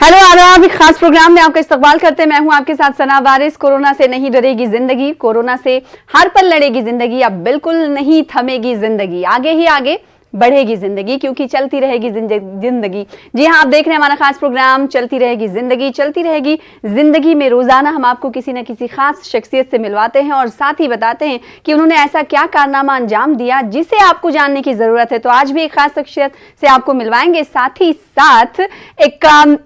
Hello आदाब, एक खास प्रोग्राम में आपका इस्तकबाल करते हैं। मैं हूं आपके साथ सना वारिस। कोरोना से नहीं डरेगी जिंदगी, कोरोना से हर पल लड़ेगी जिंदगी, अब बिल्कुल नहीं थमेगी जिंदगी, आगे ही आगे बढ़ेगी जिंदगी, क्योंकि चलती रहेगी जिंदगी। जी हाँ, आप देख रहे हैं हमारा खास प्रोग्राम चलती रहेगी जिंदगी। चलती रहेगी जिंदगी में रोजाना हम आपको किसी न किसी खास शख्सियत से मिलवाते हैं और साथ ही बताते हैं कि उन्होंने ऐसा क्या कारनामा अंजाम दिया जिसे आपको जानने की जरूरत है। तो आज भी एक खास शख्सियत से आपको मिलवाएंगे, साथ ही साथ एक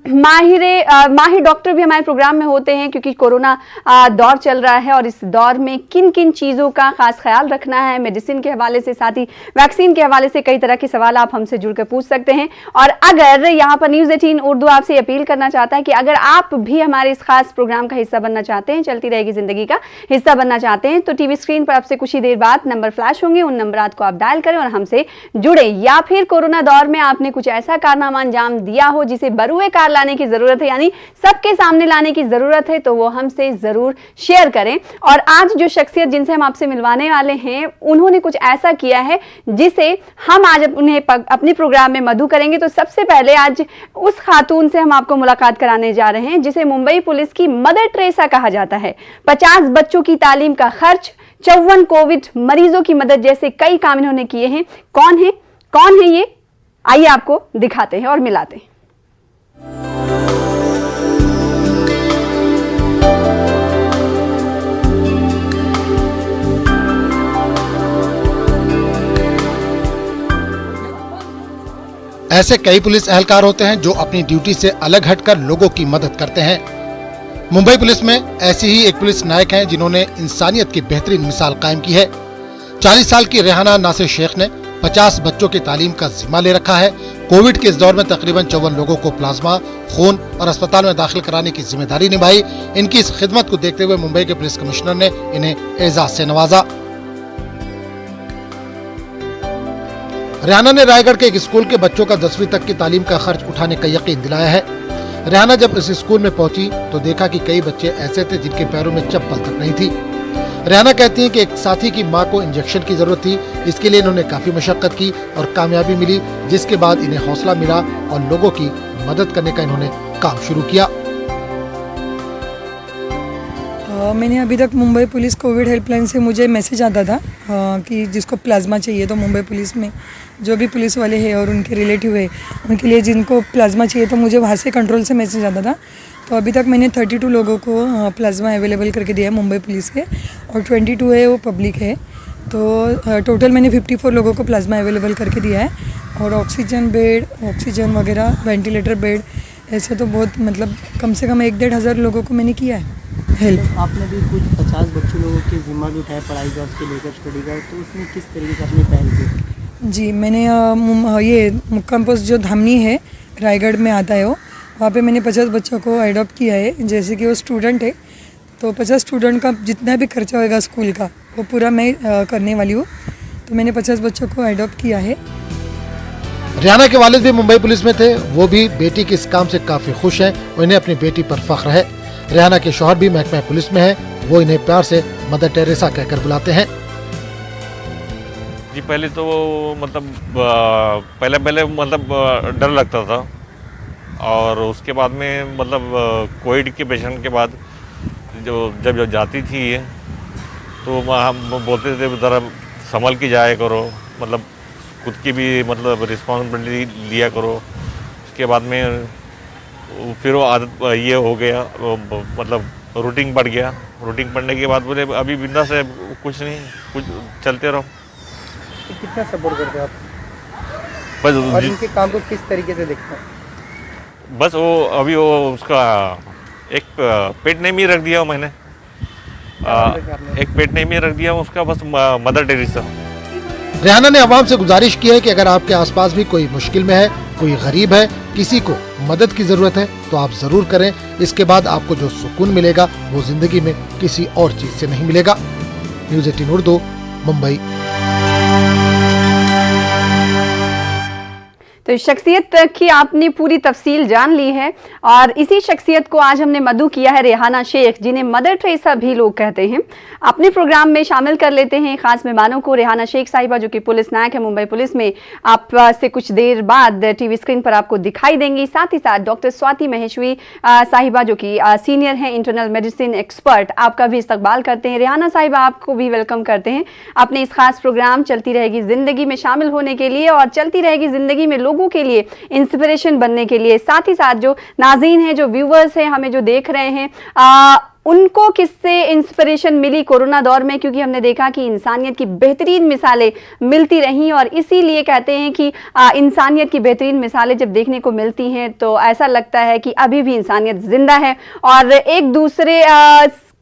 माहिर डॉक्टर भी हमारे प्रोग्राम में होते हैं, क्योंकि कोरोना दौर चल रहा है और इस दौर में किन किन चीजों का खास ख्याल रखना है, मेडिसिन के हवाले से, साथ ही वैक्सीन के हवाले से कई तरह के सवाल आप हमसे जुड़कर पूछ सकते हैं। और अगर यहाँ पर न्यूज़ 18 उर्दू आपसे अपील करना चाहता है कि अगर आप भी हमारे इस खास प्रोग्राम का हिस्सा बनना चाहते हैं, चलती रहेगी जिंदगी का हिस्सा बनना चाहते हैं, तो टीवी स्क्रीन पर आपसे कुछ ही देर बाद नंबर फ्लैश होंगे, उन नंबरात को आप डायल करें और हमसे जुड़े। या फिर कोरोना दौर में आपने कुछ ऐसा कारनामा अंजाम दिया हो जिसे बरूए कार लाने की जरूरत है, यानी सबके सामने लाने की जरूरत है, तो वो हमसे जरूर शेयर करें। और आज जो शख्सियत जिनसे हम आपसे मिलवाने वाले हैं, उन्होंने कुछ ऐसा किया है जिसे हम आज उन्हें अपने प्रोग्राम में मधु करेंगे। तो सबसे पहले आज उस खातून से हम आपको मुलाकात कराने जा रहे हैं जिसे मुंबई पुलिस की मदर टेरेसा कहा जाता है। 50 बच्चों की तालीम का खर्च, 54 कोविड मरीजों की मदद जैसे कई काम इन्होंने किए हैं। कौन है ये? आइए आपको दिखाते हैं और मिलाते हैं। ऐसे कई पुलिस एहलकार होते हैं जो अपनी ड्यूटी से अलग हटकर लोगों की मदद करते हैं। मुंबई पुलिस में ऐसी ही एक पुलिस नायक हैं जिन्होंने इंसानियत की बेहतरीन मिसाल कायम की है। 40 साल की रेहाना नासिर शेख ने 50 बच्चों की तालीम का जिम्मा ले रखा है। कोविड के इस दौर में तकरीबन 54 लोगों को प्लाज्मा, खून और अस्पताल में दाखिल कराने की जिम्मेदारी निभाई। इनकी इस खिदमत को देखते हुए मुंबई के पुलिस कमिश्नर ने इन्हें एजाज से नवाजा। रेहाना ने रायगढ़ के एक स्कूल के बच्चों का 10वीं तक की तालीम का खर्च उठाने का यकीन दिलाया है। रेहाना जब इस स्कूल में पहुंची तो देखा कि कई बच्चे ऐसे थे जिनके पैरों में चप्पल तक नहीं थी। रेहाना कहती हैं कि एक साथी की मां को इंजेक्शन की जरूरत थी, इसके लिए इन्होंने काफी मशक्कत की और कामयाबी मिली, जिसके बाद इन्हें हौसला मिला और लोगों की मदद करने का इन्होंने काम शुरू किया। मैंने अभी तक मुंबई पुलिस कोविड हेल्पलाइन से मुझे मैसेज आता था कि जिसको प्लाज्मा चाहिए, तो मुंबई पुलिस में जो भी पुलिस वाले हैं और उनके रिलेटिव है, उनके लिए जिनको प्लाज्मा चाहिए, तो मुझे वहाँ से कंट्रोल से मैसेज आता था। तो अभी तक मैंने 32 लोगों को प्लाज्मा अवेलेबल करके दिया है मुंबई पुलिस के, और 22 है वो पब्लिक है। तो टोटल मैंने 54 लोगों को प्लाज्मा अवेलेबल करके दिया है। और ऑक्सीजन बेड, ऑक्सीजन वगैरह, वेंटिलेटर बेड, ऐसे तो बहुत मतलब कम से कम 1-1.5 हज़ार लोगों को मैंने किया है हेल्प। तो आपने भी कुछ 50 बच्चों लोगों के जिम्मा भी उठाया पढ़ाई का, उसके लेकर स्टडी का, तो उसमें किस तरीके से अपनी पहल की? जी, मैंने ये मुक्काम पोस्ट जो धामनी है रायगढ़ में आता है, वहाँ पे मैंने 50 बच्चों को एडॉप्ट किया है। जैसे कि वो स्टूडेंट है, तो 50 स्टूडेंट का जितना भी खर्चा होगा स्कूल का, वो पूरा मैं करने वाली हूँ। तो मैंने 50 बच्चों को एडॉप्ट किया है। रेहाना के वालिद भी मुंबई पुलिस में थे, वो भी बेटी के इस काम से काफी खुश हैं। उन्हें अपनी बेटी पर फख्र है। रेहाना के शौहर भी महकमा पुलिस में है, वो इन्हें प्यार से मदर टेरेसा कहकर बुलाते हैं। जी पहले तो मतलब पहले मतलब डर लगता था, और उसके बाद में मतलब कोविड के पेशेंट के बाद जब जाती थी ये, तो हम बोलते थे ज़रा संभल के जाया करो, मतलब खुद की भी मतलब रिस्पॉन्सिबिलिटी लिया करो। उसके बाद में फिर वो आदत ये हो गया, मतलब रूटीन बढ़ गया। रूटीन बढ़ने के बाद बोले अभी बिंदा से कुछ नहीं, कुछ चलते रहो। तो कितना सपोर्ट करते हो आप? बस और इनके काम को किस तरीके से देखते हैं? बस वो अभी वो उसका एक पेट नेम ही रख दिया मैंने, एक पेट नेम ही रख दिया उसका, बस मदर टेरेसा। रेहाना ने आवाम से गुजारिश की है कि अगर आपके आसपास भी कोई मुश्किल में है, कोई गरीब है, किसी को मदद की जरूरत है, तो आप जरूर करें। इसके बाद आपको जो सुकून मिलेगा वो जिंदगी में किसी और चीज से नहीं मिलेगा। न्यूज़ 18 उर्दू, मुंबई। तो शख्सियत की आपने पूरी तफसील जान ली है और इसी शख्सियत को आज हमने मदऊ किया है रेहाना शेख, जिन्हें मदर टेरेसा भी लोग कहते हैं। अपने प्रोग्राम में शामिल कर लेते हैं खास मेहमानों को। रेहाना शेख साहिबा जो कि पुलिस नायक है मुंबई पुलिस में, आप से कुछ देर बाद टीवी स्क्रीन पर आपको दिखाई देंगी। साथ ही साथ डॉक्टर स्वाति महेश्वरी साहिबा जो कि सीनियर है इंटरनल मेडिसिन एक्सपर्ट, आपका भी इस्तकबाल करते हैं। रेहाना साहिबा आपको भी वेलकम करते हैं अपने इस खास प्रोग्राम चलती रहेगी जिंदगी में शामिल होने के लिए और चलती रहेगी जिंदगी में लोगों के लिए इंस्पिरेशन बनने के लिए। साथ ही साथ जो नाज़रीन हैं, जो व्यूवर्स हैं, हमें जो देख रहे हैं, उनको किससे इंस्पिरेशन मिली कोरोना दौर में, क्योंकि हमने देखा कि इंसानियत की बेहतरीन मिसालें मिलती रहीं और इसीलिए कहते हैं कि इंसानियत की बेहतरीन मिसालें जब देखने को मिलती हैं तो ऐसा लगता है कि अभी भी इंसानियत जिंदा है और एक दूसरे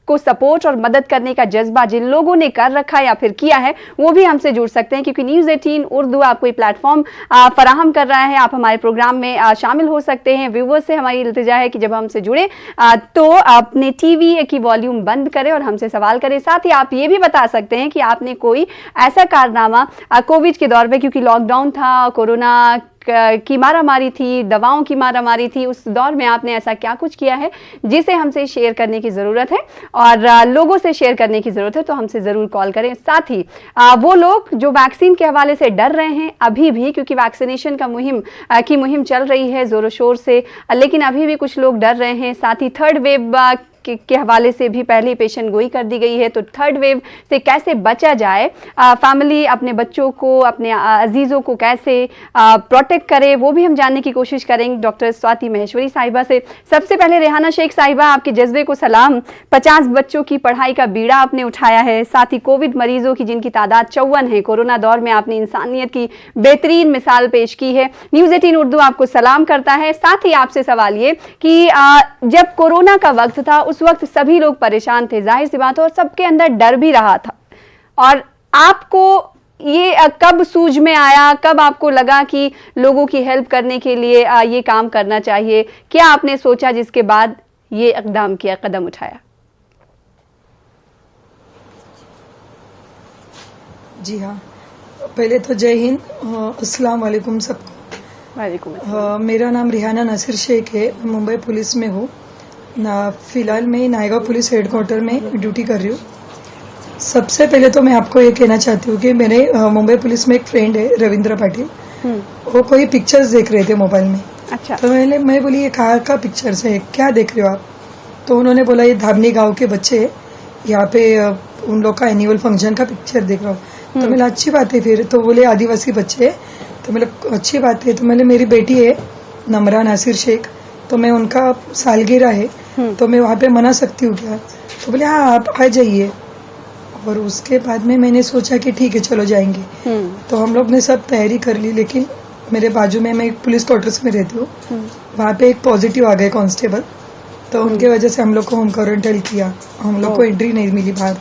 को सपोर्ट और मदद करने का जज्बा जिन लोगों ने कर रखा या फिर किया है वो भी हमसे जुड़ सकते हैं, क्योंकि न्यूज़ 18 उर्दू आपको ये प्लेटफॉर्म फराहम कर रहा है। आप हमारे प्रोग्राम में शामिल हो सकते हैं। व्यूवर्स से हमारी इल्तिजा है कि जब हमसे जुड़े तो अपने टीवी की वॉल्यूम बंद करें और हमसे सवाल करें। साथ ही आप ये भी बता सकते हैं कि आपने कोई ऐसा कारनामा कोविड के दौर में, क्योंकि लॉकडाउन था, कोरोना की मारामारी थी, दवाओं की मारामारी थी, उस दौर में आपने ऐसा क्या कुछ किया है जिसे हमसे शेयर करने की ज़रूरत है और लोगों से शेयर करने की ज़रूरत है, तो हमसे ज़रूर कॉल करें। साथ ही वो लोग जो वैक्सीन के हवाले से डर रहे हैं अभी भी, क्योंकि वैक्सीनेशन का मुहिम चल रही है ज़ोरों शोर से, लेकिन अभी भी कुछ लोग डर रहे हैं। साथ ही थर्ड वेव के हवाले से भी पहले पेशेंट गोई कर दी गई है, तो थर्ड वेव से कैसे बचा जाए, फैमिली अपने बच्चों को, अपने अजीज़ों को कैसे प्रोटेक्ट करे, वो भी हम जानने की कोशिश करेंगे डॉक्टर स्वाति महेश्वरी साहिबा से। सबसे पहले रेहाना शेख साहिबा, आपके जज्बे को सलाम। 50 बच्चों की पढ़ाई का बीड़ा आपने उठाया है, साथ ही कोविड मरीजों की जिनकी तादाद 54 है, कोरोना दौर में आपने इंसानियत की बेहतरीन मिसाल पेश की है। न्यूज़ 18 उर्दू आपको सलाम करता है। साथ ही आपसे सवाल ये कि जब कोरोना का वक्त था उस वक्त सभी लोग परेशान थे, जाहिर सी बात है, और सबके अंदर डर भी रहा था, और आपको ये कब सूझ में आया, कब आपको लगा कि लोगों की हेल्प करने के लिए ये काम करना चाहिए? क्या आपने सोचा जिसके बाद ये इकदाम किया, कदम उठाया? जी हाँ, पहले तो जय हिंद, अस्सलाम वालेकुम सबको। वालेकुम। मेरा नाम रेहाना नासिर शेख है, मैं मुंबई पुलिस में हूँ। फिलहाल मैं नायगांव पुलिस हेडक्वार्टर में ड्यूटी कर रही हूँ। सबसे पहले तो मैं आपको ये कहना चाहती हूँ कि मेरे मुंबई पुलिस में एक फ्रेंड है रविंद्र पाटिल, वो कोई पिक्चर्स देख रहे थे मोबाइल में। अच्छा। तो मैं बोली ये कहाँ का पिक्चर्स है, क्या देख रहे हो आप? तो उन्होंने बोला ये धामनी गांव के बच्चे यहाँ पे उन लोग का एनुअल फंक्शन का पिक्चर देख रहा हूँ। तो मैंने अच्छी बात है फिर, तो बोले आदिवासी बच्चे, तो मैंने अच्छी बात है। तो मैंने मेरी बेटी है नमरा नासिर शेख, तो मैं उनका सालगिरह है तो मैं वहाँ पे मना सकती हूँ क्या? तो बोले हाँ आप आ जाइए। और उसके बाद में मैंने सोचा कि ठीक है चलो जाएंगे। तो हम लोग ने सब तैयारी कर ली, लेकिन मेरे बाजू में, मैं एक पुलिस क्वार्टर्स में रहती हूँ, वहाँ पे एक पॉजिटिव आ गए कांस्टेबल, तो उनके वजह से हम लोग को होम क्वारंटाइन किया, हम लोग को एंट्री नहीं मिली बाहर।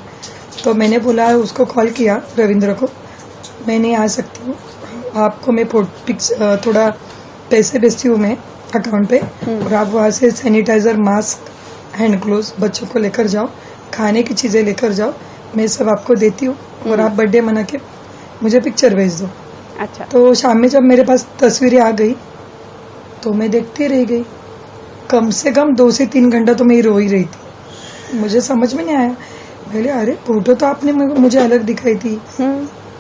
तो मैंने बोला, उसको कॉल किया रविंद्र को, मैं नहीं आ सकती हूँ, आपको मैं थोड़ा पैसे भेजती हूँ मैं अकाउंट पे, और आप वहाँ से सैनिटाइजर, मास्क, हैंड ग्लोव्स बच्चों को लेकर जाओ, खाने की चीजें लेकर जाओ, मैं सब आपको देती हूँ, और आप बर्थडे मना के मुझे पिक्चर भेज दो। अच्छा। तो शाम में जब मेरे पास तस्वीरें आ गई तो मैं देखती रह गई, कम से कम 2 से 3 घंटा तो मैं रो ही रही थी। मुझे समझ में नहीं आया, पहले अरे फोटो तो आपने मुझे अलग दिखाई थी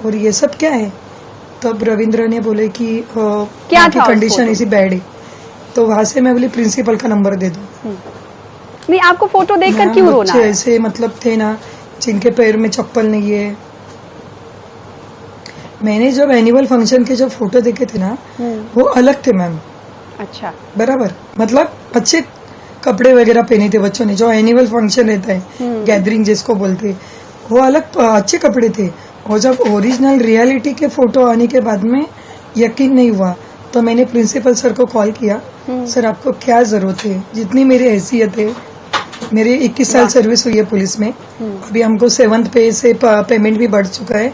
और ये सब क्या है? तब रविंद्र ने बोले कि क्या कंडीशन ऐसी बैड है, तो वहां से मैं बोली प्रिंसिपल का नंबर दे दो। नहीं, आपको फोटो देखकर क्यों रोना? बच्चे ऐसे मतलब थे ना जिनके पैर में चप्पल नहीं है। मैंने जब एनुअल फंक्शन के जो फोटो देखे थे ना वो अलग थे मैम। अच्छा। बराबर, मतलब अच्छे कपड़े वगैरह पहने थे बच्चों ने, जो एनुअल फंक्शन रहता है, गैदरिंग जिसको बोलते, वो अलग अच्छे कपड़े थे। और जब ओरिजिनल रियलिटी के फोटो आने के बाद में यकीन नहीं हुआ, तो मैंने प्रिंसिपल सर को कॉल किया, सर आपको क्या जरूरत है, जितनी मेरी हैसियत है, मेरी 21 साल सर्विस हुई है पुलिस में, अभी हमको 7th पे से पेमेंट भी बढ़ चुका है,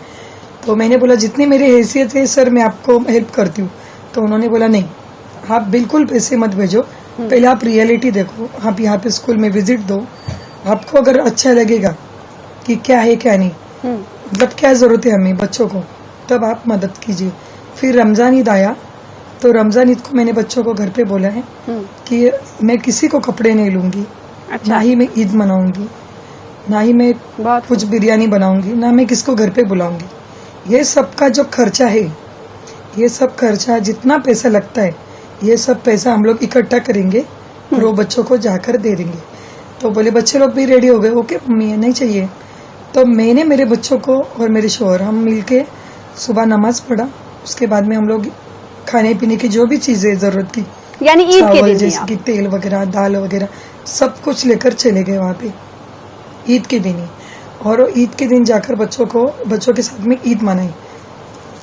तो मैंने बोला जितनी मेरी हैसियत है सर मैं आपको हेल्प करती हूँ। तो उन्होंने बोला नहीं, आप बिल्कुल पैसे मत भेजो, पहले आप रियलिटी देखो, आप यहाँ पे स्कूल में विजिट दो, आपको अगर अच्छा लगेगा कि क्या है क्या नहीं, मतलब क्या जरूरत है हमें बच्चों को, तब आप मदद कीजिए। फिर रमजान ईद आया, तो रमज़ान ईद को मैंने बच्चों को घर पे बोला है कि मैं किसी को कपड़े नहीं लूँगी, अच्छा। ना ही मैं ईद मनाऊंगी, ना ही मैं बहुत कुछ बिरयानी बनाऊंगी, ना मैं किसको घर पे बुलाऊंगी। ये सब का जो खर्चा है, ये सब खर्चा जितना पैसा लगता है, ये सब पैसा हम लोग इकट्ठा करेंगे और वो बच्चों को जाकर दे देंगे। तो बोले बच्चे लोग भी रेडी हो गए, ओके मम्मी ये नहीं चाहिए। तो मैंने मेरे बच्चों को और मेरे शोहर हम मिलके सुबह नमाज पढ़ा, उसके बाद में हम लोग खाने पीने की जो भी चीजें जरूरत की, यानी ईद के चावल दिन ही जैसे आप कि तेल वगैरह, दाल वगैरह सब कुछ लेकर चले गए वहाँ पे ईद के दिन ही। और ईद के दिन जाकर बच्चों के साथ में ईद मनाई।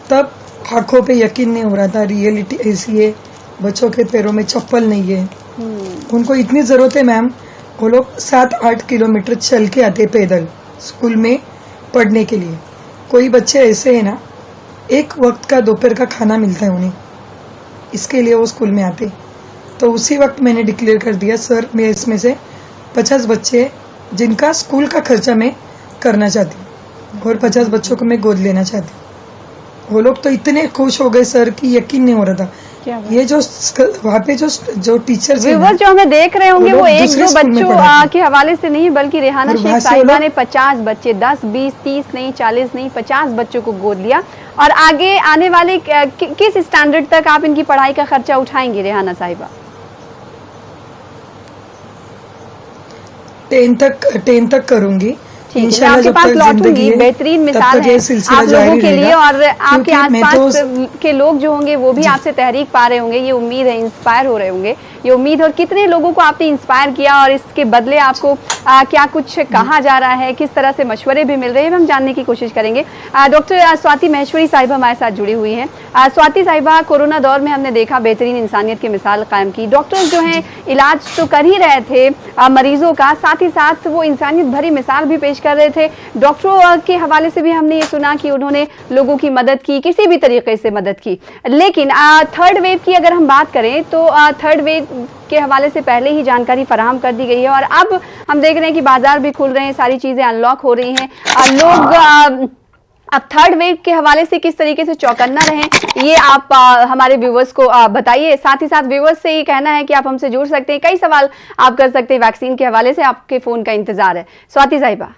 तब आंखों पे यकीन नहीं हो रहा था, रियलिटी ऐसी है, बच्चों के पैरों में चप्पल नहीं है। उनको इतनी जरूरत है मैम, वो लोग 7-8 किलोमीटर चल के आते पैदल स्कूल में पढ़ने के लिए। कोई बच्चे ऐसे है ना, एक वक्त का दोपहर का खाना मिलता है उन्हें, इसके लिए वो स्कूल में आते। तो उसी वक्त मैंने डिक्लेयर कर दिया, सर मैं इसमें से 50 बच्चे जिनका स्कूल का खर्चा मैं करना चाहती हूँ और 50 बच्चों को मैं गोद लेना चाहती हूँ। वो लोग तो इतने खुश हो गए सर कि यकीन नहीं हो रहा था। ये जो वहाँ पे जो टीचर्स व्यूवर्स जो हमें देख रहे होंगे वो एक दो बच्चों के हवाले से नहीं, बल्कि रेहाना और शेख वहाँ से साहिबा वो ने 50 बच्चे, 10, 20, 30 नहीं, 40 नहीं, 50 बच्चों को गोद लिया। और आगे आने वाले किस स्टैंडर्ड तक आप इनकी पढ़ाई का खर्चा उठाएंगी रेहाना साहिबा? 10 तक करूंगी। ठीक है, मैं आपके पास लौटूंगी। बेहतरीन मिसाल है आप लोगों के लिए, और आपके आसपास के लोग जो होंगे वो भी आपसे तहरीक पा रहे होंगे, ये उम्मीद है, इंस्पायर हो रहे होंगे, ये उम्मीद। और कितने लोगों को आपने इंस्पायर किया और इसके बदले आपको क्या कुछ कहा जा रहा है, किस तरह से मशवरे भी मिल रहे हैं, हम जानने की कोशिश करेंगे। डॉक्टर स्वाति महेश्वरी साहिबा हमारे साथ जुड़ी हुई हैं। स्वाति साहिबा, कोरोना दौर में हमने देखा बेहतरीन इंसानियत की मिसाल कायम की। डॉक्टर्स जो हैं इलाज तो कर ही रहे थे मरीजों का, साथ ही साथ वो इंसानियत भरी मिसाल भी पेश कर रहे थे। डॉक्टरों के हवाले से भी हमने ये सुना कि उन्होंने लोगों की मदद की, किसी भी तरीके से मदद की। लेकिन थर्ड वेव की अगर हम बात करें तो थर्ड वेव के हवाले से पहले ही जानकारी फराहम कर दी गई है और अब हम देख रहे हैं कि बाजार भी खुल रहे हैं, सारी चीजें अनलॉक हो रही हैं। लोग अब थर्ड वेव के हवाले से किस तरीके से चौकन्ना रहें, ये आप हमारे व्यूवर्स को बताइए। साथ ही साथ व्यूवर्स से ये कहना है कि आप हमसे जुड़ सकते हैं, कई सवाल आप कर सकते हैं वैक्सीन के हवाले से, आपके फोन का इंतजार है। स्वाति साहिबा,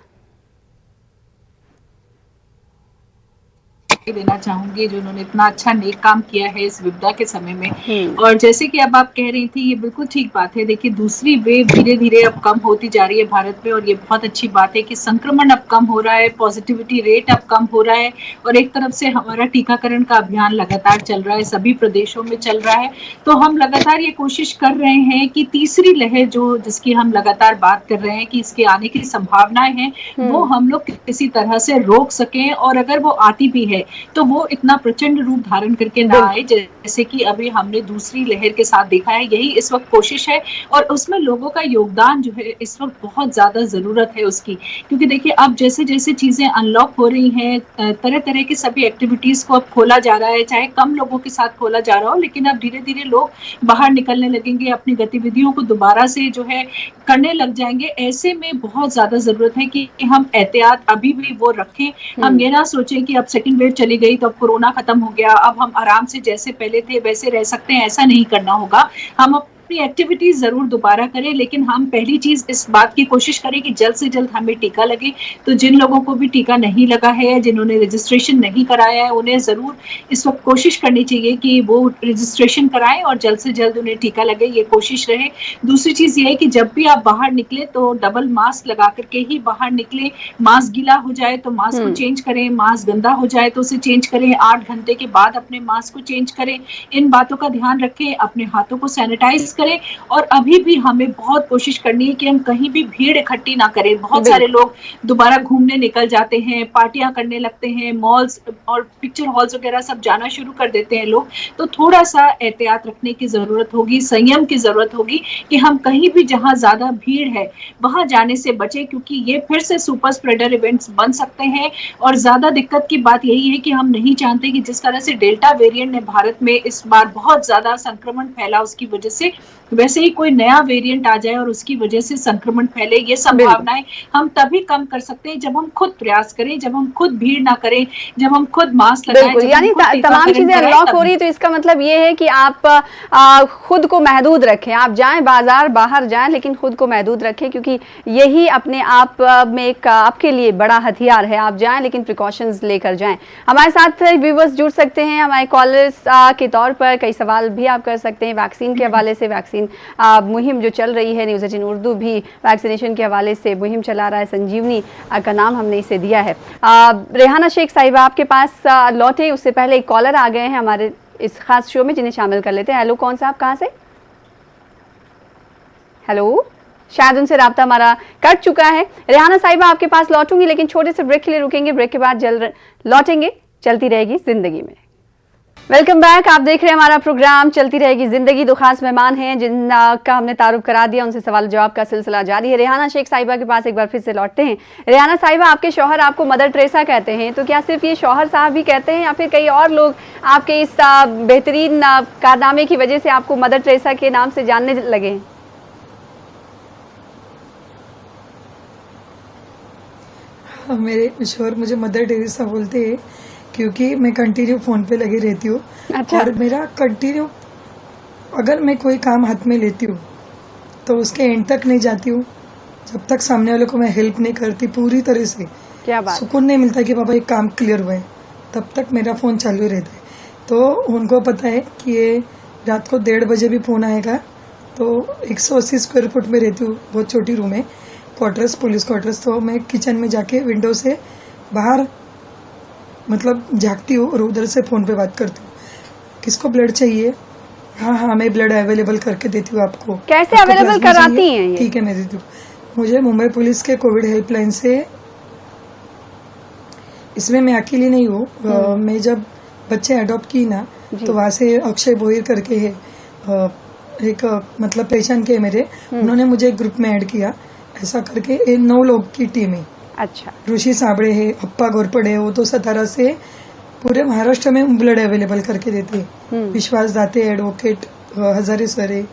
देना चाहूंगी जो उन्होंने इतना अच्छा नेक काम किया है इस विपदा के समय में। और जैसे कि अब आप कह रही थी, ये बिल्कुल ठीक बात है। देखिए दूसरी वेव धीरे धीरे अब कम होती जा रही है भारत में, और ये बहुत अच्छी बात है कि संक्रमण अब कम हो रहा है, पॉजिटिविटी रेट अब कम हो रहा है, और एक तरफ से हमारा टीकाकरण का अभियान लगातार चल रहा है, सभी प्रदेशों में चल रहा है। तो हम लगातार ये कोशिश कर रहे हैं कि तीसरी लहर जो जिसकी हम लगातार बात कर रहे हैं कि इसके आने की संभावनाएं हैं, वो हम लोग किसी तरह से रोक सकें, और अगर वो आती भी है तो वो इतना प्रचंड रूप धारण करके ना आए जैसे कि अभी हमने दूसरी लहर के साथ देखा है। यही इस वक्त कोशिश है, और उसमें लोगों का योगदान जो है इस वक्त बहुत ज्यादा जरूरत है उसकी। क्योंकि देखिए अब जैसे जैसे चीजें अनलॉक हो रही हैं, तरह तरह की सभी एक्टिविटीज को अब खोला जा रहा है, चाहे कम लोगों के साथ खोला जा रहा हो, लेकिन अब धीरे धीरे लोग बाहर निकलने लगेंगे, अपनी गतिविधियों को दोबारा से जो है करने लग जाएंगे। ऐसे में बहुत ज्यादा जरूरत है कि हम एहतियात अभी भी वो रखें। हम ये ना सोचें कि अब सेकंड वेव चली गई तो अब कोरोना खत्म हो गया, अब हम आराम से जैसे पहले थे वैसे रह सकते हैं, ऐसा नहीं करना होगा। हम अपनी एक्टिविटीज जरूर दोबारा करें, लेकिन हम पहली चीज इस बात की कोशिश करें कि जल्द से जल्द हमें टीका लगे। तो जिन लोगों को भी टीका नहीं लगा है, जिन्होंने रजिस्ट्रेशन नहीं कराया है, उन्हें जरूर इस वक्त कोशिश करनी चाहिए कि वो रजिस्ट्रेशन कराएं और जल्द से जल्द उन्हें टीका लगे, ये कोशिश रहे। दूसरी चीज ये है कि जब भी आप बाहर निकले तो डबल मास्क लगा करके ही बाहर निकले। मास्क गीला हो जाए तो मास्क को चेंज करें, मास्क गंदा हो जाए तो उसे चेंज करें, 8 घंटे के बाद अपने मास्क को चेंज करें। इन बातों का ध्यान रखें, अपने हाथों को सैनिटाइज करें। और अभी भी हमें बहुत कोशिश करनी है कि हम कहीं भी भीड़ इकट्ठी ना करें। बहुत सारे लोग दोबारा घूमने निकल जाते हैं, पार्टियां करने लगते हैं, मॉल्स और पिक्चर हॉल्स वगैरह सब जाना शुरू कर देते हैं लोग। तो थोड़ा सा एहतियात रखने की जरूरत होगी, संयम की जरूरत होगी कि हम कहीं भी जहां ज्यादा भीड़ है वहां जाने से बचें, क्योंकि ये फिर से सुपर स्प्रेडर इवेंट्स बन सकते हैं। और ज्यादा दिक्कत की बात यही है कि हम नहीं चाहते कि जिस तरह से डेल्टा वेरिएंट ने भारत में इस बार बहुत ज्यादा संक्रमण फैला, उसकी वजह से वैसे ही कोई नया वेरिएंट आ जाए और उसकी वजह से संक्रमण फैले, ये संभावनाएं हम तभी कम कर सकते हैं जब हम खुद प्रयास करें, जब हम खुद भीड़ ना करें, जब हम खुद मास्क लगाएं। बिल्कुल, यानी तमाम चीजें अनलॉक हो रही, तो इसका मतलब ये है कि आप खुद को महदूद रखें। आप जाएं बाजार, बाहर जाएं, लेकिन खुद को महदूद रखें, क्योंकि यही अपने आप में एक आपके लिए बड़ा हथियार है। आप जाएं लेकिन प्रिकॉशंस लेकर जाएं। हमारे साथ व्यूवर्स जुड़ सकते हैं हमारे कॉलर्स के तौर पर, कई सवाल भी आप कर सकते हैं वैक्सीन के हवाले से। वैक्सीन मुहिम जो चल रही है, न्यूज़ 18 उर्दू भी वैक्सीनेशन के हवाले से मुहिम चला रहा है, संजीवनी का नाम हमने इसे दिया है। रेहाना शेख साहिबा आपके पास लौटे उससे पहले एक कॉलर आ गए हैं हमारे इस खास शो में, जिन्हें शामिल कर लेते हैं। हेलो, कौन सा, आप कहाँ से? हेलो, शायद उनसे राब्ता हमारा कट चुका है। रेहाना साहिबा आपके पास लौटूंगी, लेकिन छोटे से ब्रेक के लिए रुकेंगे। ब्रेक के बाद जल्द लौटेंगे चलती रहेगी जिंदगी में। वेलकम बैक, आप देख रहे हैं हमारा प्रोग्राम चलती रहेगी जिंदगी। दो खास मेहमान हैं जिनका हमने तारुफ करा दिया, उनसे सवाल जवाब का सिलसिला जारी है। रेहाना शेख साहिबा के पास एक बार फिर से लौटते हैं। रेहाना साहिबा, आपके शौहर आपको मदर टेरेसा कहते हैं, तो क्या सिर्फ ये शौहर साहब भी कहते हैं या फिर कई और लोग आपके इस बेहतरीन कारनामे की वजह से आपको मदर टेरेसा के नाम से जानने लगे हैं? मेरे शोहर मुझे मदर टेरेसा बोलते हैं क्योंकि मैं कंटिन्यू फोन पे लगी रहती हूँ। अच्छा। और मेरा कंटिन्यू, अगर मैं कोई काम हाथ में लेती हूँ तो उसके एंड तक नहीं जाती हूँ जब तक सामने वाले को मैं हेल्प नहीं करती पूरी तरह से। क्या बात, सुकून नहीं मिलता कि पापा ये काम क्लियर हुआ है, तब तक मेरा फोन चालू रहता है। तो उनको पता है कि ये रात को 1:30 बजे भी फोन आएगा। तो 180 स्क्वायर फुट में रहती हूँ, बहुत छोटी रूम है, क्वार्टर्स, पुलिस क्वार्टर्स। तो मैं किचन में जाके विंडो से बाहर मतलब झाँकती हूँ और उधर से फोन पे बात करती हूँ। किसको ब्लड चाहिए? हाँ, मैं ब्लड अवेलेबल करके देती हूँ आपको। कैसे अवेलेबल कराती हैं ये? ठीक है, मैं देती हूँ। मुझे मुंबई पुलिस के कोविड हेल्पलाइन से, इसमें मैं अकेली नहीं हूँ। मैं जब बच्चे अडॉप्ट की ना, तो वहाँ से अक्षय बोहिर करके है, एक मतलब पहचान के मेरे, उन्होंने मुझे एक ग्रुप में ऐड किया। ऐसा करके 9 लोग की टीम है। अच्छा। ऋषि साबड़े है, अप्पा घोरपड़े है, वो तो 17 से पूरे महाराष्ट्र में ब्लड अवेलेबल करके देते हैं। विश्वास दाते एडवोकेट हजारे सर है,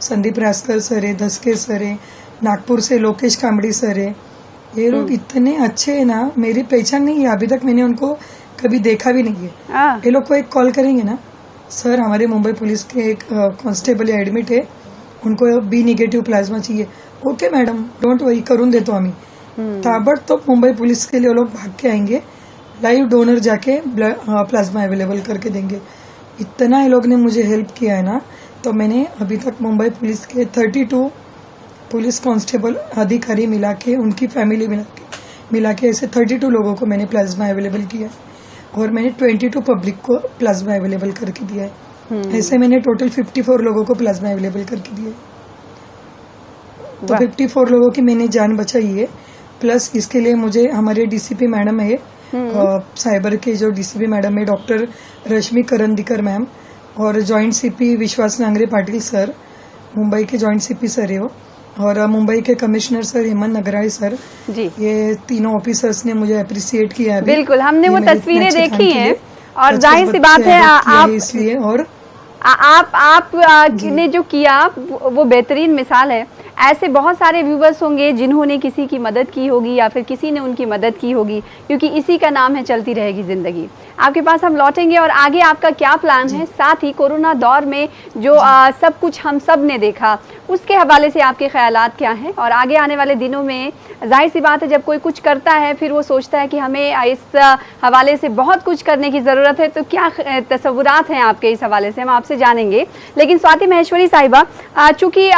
संदीप रास्कर सर है, धसके सर है, नागपुर से लोकेश कामड़ी सर है। ये लोग इतने अच्छे है ना, मेरी पहचान नहीं है, अभी तक मैंने उनको कभी देखा भी नहीं है। ये लोग को एक कॉल करेंगे ना, सर हमारे मुंबई पुलिस के एक कांस्टेबल एडमिट है, उनको बी नेगेटिव प्लाज्मा चाहिए। ओके मैडम, डोंट वरी, करून देतो आम्ही। ताबड़तोब मुंबई पुलिस के लिए वो लोग भाग के आएंगे, लाइव डोनर जाके प्लाज्मा अवेलेबल करके देंगे। इतना ये लोग ने मुझे हेल्प किया है ना, तो मैंने अभी तक मुंबई पुलिस के 32 पुलिस कांस्टेबल अधिकारी मिला के, उनकी फैमिली मिला के ऐसे 32 लोगों को मैंने प्लाज्मा अवेलेबल किया है। और मैंने 22 पब्लिक को प्लाज्मा अवेलेबल करके दिया है। ऐसे मैंने टोटल 54 लोगों को प्लाज्मा अवेलेबल करके दिया है। तो 54 लोगों की मैंने जान बचाई है। प्लस इसके लिए मुझे हमारे डीसीपी मैडम है, साइबर के जो डीसीपी मैडम है डॉक्टर रश्मि करंदीकर मैम, और जॉइंट सीपी विश्वास नांगरे पाटिल सर, मुंबई के जॉइंट सीपी सर है वो, और मुंबई के कमिश्नर सर हेमंत नगराई सर जी। ये तीनों ऑफिसर्स ने मुझे अप्रिशिएट किया है। बिल्कुल, हमने वो तस्वीरें देखी हैं और जाहिर सी बात है आप इसलिए, और आप ने जो किया वो बेहतरीन मिसाल है। ऐसे बहुत सारे व्यूवर्स होंगे जिन्होंने किसी की मदद की होगी या फिर किसी ने उनकी मदद की होगी, क्योंकि इसी का नाम है चलती रहेगी जिंदगी। आपके पास हम लौटेंगे और आगे आपका क्या प्लान है, साथ ही कोरोना दौर में जो सब कुछ हम सब ने देखा उसके हवाले से आपके ख्यालात क्या हैं, और आगे आने वाले दिनों में जाहिर सी बात है जब कोई कुछ करता है फिर वो सोचता है कि हमें इस हवाले से बहुत कुछ करने की ज़रूरत है, तो क्या तसव्वुरात हैं आपके इस हवाले से, हम आपसे जानेंगे। लेकिन स्वाति महेश्वरी साहिबा, चूँकि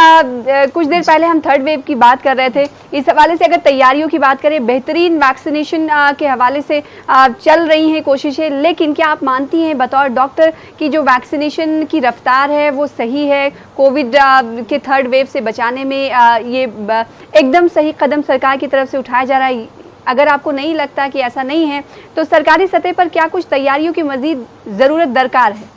कुछ देर पहले हम थर्ड वेव की बात कर रहे थे, इस हवाले से अगर तैयारियों की बात करें, बेहतरीन वैक्सीनेशन के हवाले से चल रही हैं कोशिशें, लेकिन क्या आप मानती हैं बतौर डॉक्टर कि जो वैक्सीनेशन की रफ्तार है वो सही है? कोविड के थर्ड वेव से बचाने में ये एकदम सही कदम सरकार की तरफ से उठाया जा रहा है? अगर आपको नहीं लगता कि ऐसा नहीं है, तो सरकारी सतह पर क्या कुछ तैयारियों की मजीद ज़रूरत दरकार है?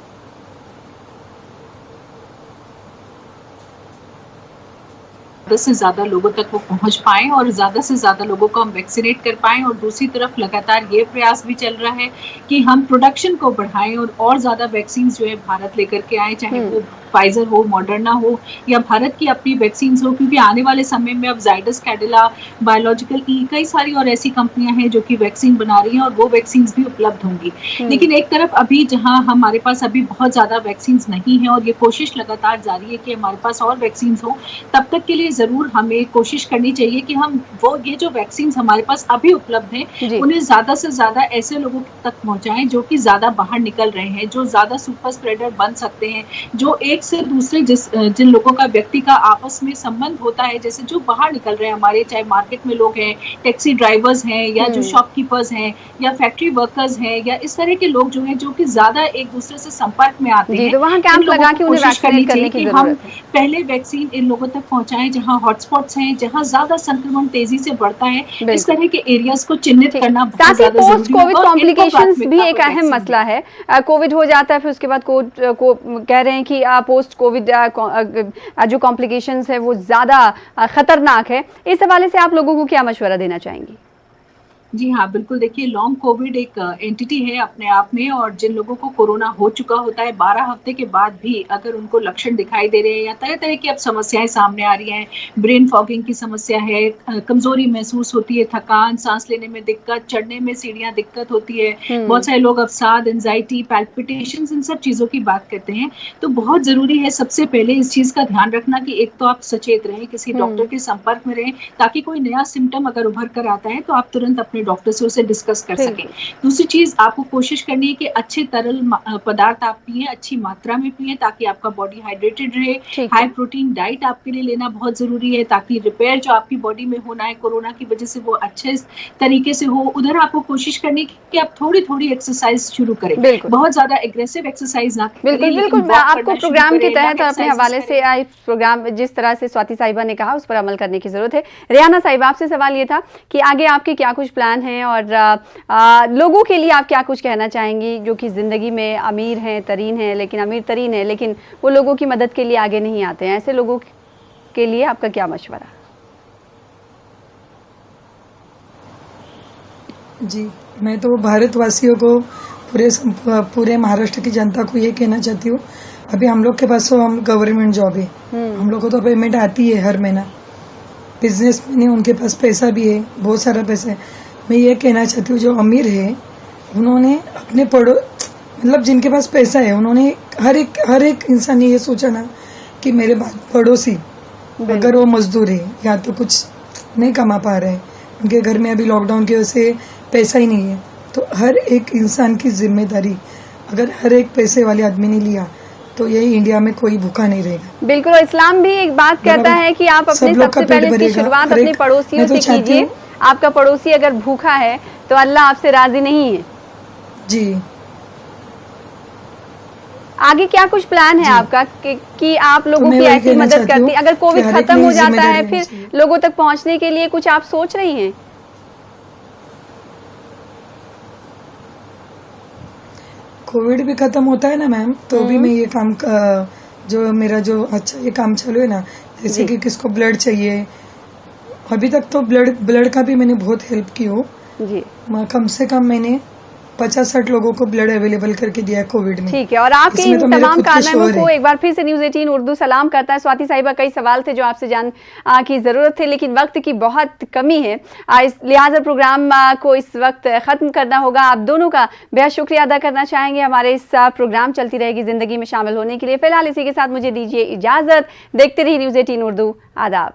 ज़्यादा से ज़्यादा लोगों तक वो पहुंच पाएं और ज़्यादा से ज़्यादा लोगों को हम वैक्सीनेट कर पाएं, और दूसरी तरफ लगातार ये प्रयास भी चल रहा है कि हम प्रोडक्शन को बढ़ाएं और ज़्यादा वैक्सीन जो है भारत लेकर के आए, चाहे वो फाइजर हो, मॉडर्ना हो या भारत की अपनी वैक्सीन हो, क्योंकि आने वाले समय में अब जाइडस कैडिला, बायोलॉजिकल ई कई सारी और ऐसी कंपनियां हैं जो कि वैक्सीन बना रही हैं और वो वैक्सीन भी उपलब्ध होंगी। लेकिन एक तरफ अभी जहां हमारे पास अभी बहुत ज्यादा वैक्सीन नहीं है और ये कोशिश लगातार जारी है कि हमारे पास और वैक्सीन हो, तब तक के लिए जरूर हमें कोशिश करनी चाहिए कि हम ये जो वैक्सीन हमारे पास अभी उपलब्ध हैं उन्हें ज्यादा से ज्यादा ऐसे लोगों तक पहुंचाएं जो कि ज्यादा बाहर निकल रहे हैं, जो ज्यादा सुपर स्प्रेडर बन सकते हैं, जो एक से दूसरे जिन लोगों का व्यक्ति का आपस में संबंध होता है, जैसे जो बाहर निकल रहे हैं हमारे, चाहे मार्केट में लोग हैं, टैक्सी ड्राइवर्स हैं या जो शॉपकीपर्स हैं या फैक्ट्री वर्कर्स हैं या इस तरह के लोग जो हैं जो कि ज्यादा एक दूसरे से संपर्क में आते हैं, तो वहाँ कैंप लगा के उन्हें वैक्सीनेट करने की जरूरत है। हम पहले वैक्सीन इन लोगों तक पहुंचाएं जहां हॉटस्पॉट्स हैं, जहां ज्यादा संक्रमण तेजी से बढ़ता है, इस तरह के एरियाज को चिन्हित करना बहुत ज्यादा जरूरी है। पोस्ट कोविड कॉम्प्लिकेशंस भी एक अहम मसला है। कोविड हो जाता है, फिर उसके बाद कह रहे हैं कि पोस्ट कोविड जो कॉम्प्लिकेशंस है वो ज्यादा खतरनाक है। इस हवाले से आप लोगों को क्या मशवरा देना चाहेंगी? जी हाँ, बिल्कुल। देखिए, लॉन्ग कोविड एक एंटिटी है अपने आप में और जिन लोगों को कोरोना हो चुका होता है 12 हफ्ते के बाद भी अगर उनको लक्षण दिखाई दे रहे हैं या तरह तरह की अब समस्याएं सामने आ रही हैं, ब्रेन फॉगिंग की समस्या है, कमजोरी महसूस होती है, थकान, सांस लेने में दिक्कत, चढ़ने में सीढ़ियां दिक्कत होती है, बहुत सारे लोग अवसाद, एंजाइटी, पैल्पिटेशन, इन सब चीजों की बात करते हैं, तो बहुत जरूरी है सबसे पहले इस चीज का ध्यान रखना कि एक तो आप सचेत रहें, किसी डॉक्टर के संपर्क में रहें ताकि कोई नया सिम्टम अगर उभर कर आता है तो आप तुरंत अपने डॉक्टर से उसे डिस्कस कर सकें। दूसरी चीज, आपको कोशिश करनी है कि अच्छे तरल पदार्थ आप पिए, अच्छी मात्रा में पिए ताकि आपका बॉडी हाइड्रेटेड रहे। हाई प्रोटीन डाइट आपके लिए लेना बहुत जरूरी है ताकि रिपेयर जो आपकी बॉडी में होना है कोरोना की वजह से वो अच्छे तरीके से हो। उधर आपको कोशिश करनी है कि आप थोड़ी थोड़ी एक्सरसाइज शुरू करें, बहुत ज्यादा एग्रेसिव एक्सरसाइज ना करें। बिल्कुल मैं आपको प्रोग्राम के तहत अपने हवाले से प्रोग्राम जिस तरह से स्वाति साहिबा ने कहा उस पर अमल करने की जरूरत है। रेहाना साहिबा, आपसे सवाल ये था कि आगे आपके क्या कुछ प्लान हैं और लोगों के लिए आप क्या कुछ कहना चाहेंगी जो कि जिंदगी में अमीर हैं तरीन है लेकिन वो लोगों की मदद के लिए आगे नहीं आते हैं, ऐसे लोगों के लिए आपका क्या मशवरा? जी, मैं तो भारतवासियों को पूरे महाराष्ट्र की जनता को ये कहना चाहती हूँ, अभी हम लोग के पास तो हम गवर्नमेंट जॉब है, हम लोग को तो पेमेंट आती है हर महीना, बिजनेसमैन है उनके पास पैसा भी है, बहुत सारा पैसा है। मैं ये कहना चाहती हूँ जो अमीर है उन्होंने अपने मतलब जिनके पास पैसा है उन्होंने हर एक इंसान ने ये सोचा ना कि मेरे पड़ोसी अगर वो मजदूर है या तो कुछ नहीं कमा पा रहे हैं, उनके घर में अभी लॉकडाउन की वजह से पैसा ही नहीं है, तो हर एक इंसान की जिम्मेदारी अगर हर एक पैसे वाले आदमी ने लिया तो यही इंडिया में कोई भूखा नहीं रहेगा। बिल्कुल, इस्लाम भी एक बात कहता है कि आप अपने सबसे पहले इसकी शुरुआत अपने पड़ोसियों से कीजिए। आपका पड़ोसी अगर भूखा है तो अल्लाह आपसे राजी नहीं है। जी, आगे क्या कुछ प्लान है आपका कि आप लोगों की ऐसी मदद करती, अगर कोविड खत्म हो जाता है फिर लोगों तक पहुंचने के लिए कुछ आप सोच रही हैं? कोविड भी खत्म होता है ना मैम, तो भी मैं ये काम जो मेरा जो अच्छा ये काम चालू है ना, जैसे कि किसको ब्लड चाहिए, अभी तक तो ब्लड का भी मैंने बहुत हेल्प की हो जी। कम से कम मैंने 50-60 लोगों को ब्लड अवेलेबल करके दिया कोविड में। ठीक है, और आपके इन तमाम कारनामों को एक बार फिर से न्यूज़ 18 उर्दू सलाम करता है। स्वाति साहिबा, कई सवाल थे जो आपसे जान की जरूरत थी लेकिन वक्त की बहुत कमी है, इस लिहाजा प्रोग्राम को इस वक्त खत्म करना होगा। आप दोनों का बेहद शुक्रिया अदा करना चाहेंगे हमारे इस प्रोग्राम चलती रहेगी जिंदगी में शामिल होने के लिए। फिलहाल इसी के साथ मुझे दीजिए इजाजत। देखते रहिए न्यूज़ 18 उर्दू। आदाब।